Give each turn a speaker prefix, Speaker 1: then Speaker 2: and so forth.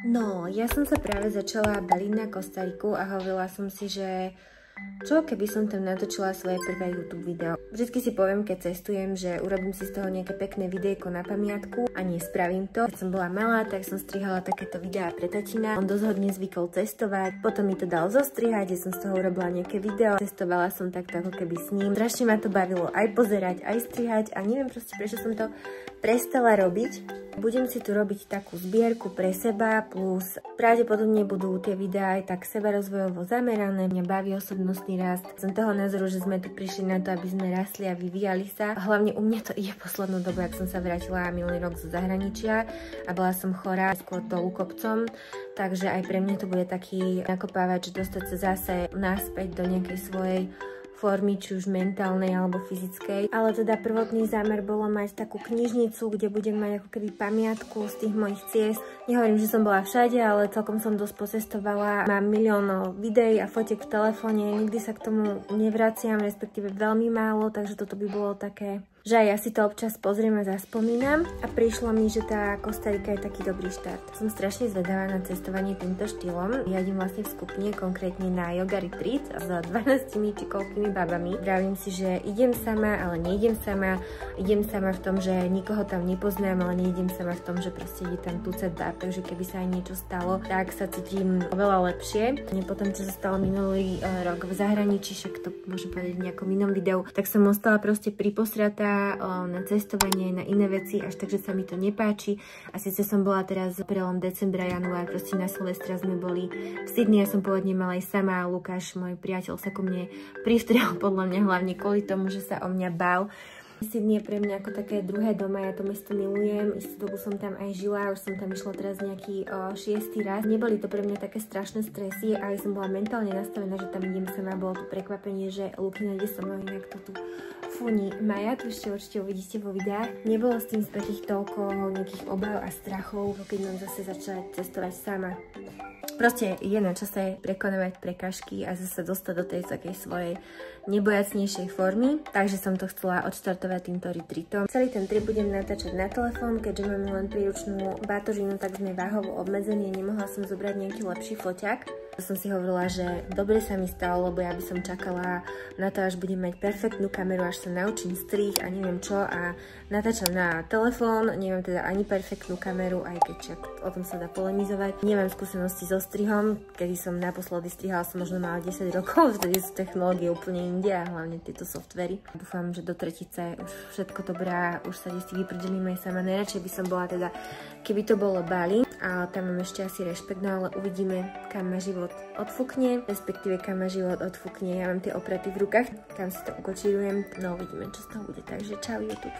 Speaker 1: No, ja som sa práve začala baliť na Kostariku a hovorila som si, že čo keby som tam natočila svoje prvé YouTube video. Vždycky si poviem, keď cestujem, že urobím si z toho nejaké pekné videjko na pamiatku a nespravím to. Keď som bola malá, tak som strihala takéto videá pre tatina. On dosť hodne zvykol cestovať, potom mi to dal zostrihať, že som z toho urobila nejaké video. Cestovala som takto ako keby s ním. Strašne ma to bavilo aj pozerať, aj strihať a neviem proste, prečo som to prestala robiť. Budem si tu robiť takú zbierku pre seba, plus pravdepodobne budú tie videá aj tak sebarozvojovo zamerané. Mňa baví osobnostný rast. Som toho názoru, že sme tu prišli na to, aby sme rastli a vyvíjali sa. A hlavne u mňa to ide poslednú dobu, ak som sa vrátila minulý rok zo zahraničia a bola som chorá, skôr dolu kopcom. Takže aj pre mňa to bude taký nakopávač dostať sa zase naspäť do nejakej svojej formy, či už mentálnej alebo fyzickej. Ale teda prvotný zámer bolo mať takú knižnicu, kde budem mať ako keby pamiatku z tých mojich ciest. Nehovorím, že som bola všade, ale celkom som dosť pocestovala. Mám milión videí a fotiek v telefóne, nikdy sa k tomu nevraciam, respektíve veľmi málo, takže toto by bolo také, že aj ja si to občas pozriem a zaspomínam a prišlo mi, že tá Kostarika je taký dobrý štart. Som strašne zvedavá na cestovanie týmto štýlom. Ja idem vlastne v skupine, konkrétne na yoga retreat s 12 či koľkými babami. Vravím si, že idem sama, ale neidem sama. Idem sama v tom, že nikoho tam nepoznám, ale neidem sama v tom, že proste ide tam tucet bab, takže keby sa aj niečo stalo, tak sa cítim oveľa lepšie. Potom, čo sa stalo minulý rok v zahraničí, však to môžem povedať v nejakom inom videu, tak som ostala proste priposratá na cestovanie, na iné veci, až tak, že sa mi to nepáči. A síce som bola teraz prelom decembra, január, proste na Silvestra sme boli v Sydney, ja som pôvodne mala aj sama, Lukáš, môj priateľ, sa ku mne pristrel, podľa mňa hlavne kvôli tomu, že sa o mňa bál. Sydney je pre mňa ako také druhé doma, ja to mesto milujem, istú dobu som tam aj žila, už som tam išla teraz nejaký 6. raz. Neboli to pre mňa také strašné stresy a aj som bola mentálne nastavená, že tam idem sama, bolo to prekvapenie, že Lukina ide so mnou, inak to tu fúni. Maja, tu ešte určite uvidíte vo videách. Nebolo s tým spätých toľko nejakých obav a strachov, keď mám zase začať cestovať sama. Proste je na čase prekonávať prekažky a zase dostať do tej takej svojej nebojacnejšej formy. Takže som to chcela odštartovať týmto retreatom. Celý ten trip budem natáčať na telefón, keďže mám len príručnú batožinu, tak sme váhovo obmedzení, nemohla som zobrať nejaký lepší foťák. Som si hovorila, že dobre sa mi stalo, lebo ja by som čakala na to, až budem mať perfektnú kameru, až sa naučím strih a neviem čo a natáčam na telefón, nemám teda ani perfektnú kameru, aj keď čak o tom sa dá polemizovať. Nemám skúsenosti so strihom, kedy som naposledy strihala, som možno mala 10 rokov, vtedy sú technológie úplne inde a hlavne tieto softvery. Dúfam, že do tretice už všetko dobrá, už sa si vyprdelím aj sama. Najradšej by som bola teda, keby to bolo Bali, a tam mám ešte asi rešpekt, no ale uvidíme, kam ma život odfúkne, respektíve kam ma život odfúkne. Ja mám tie opraty v rukách, kam si to ukočírujem, no uvidíme, čo z toho bude, takže čau YouTube.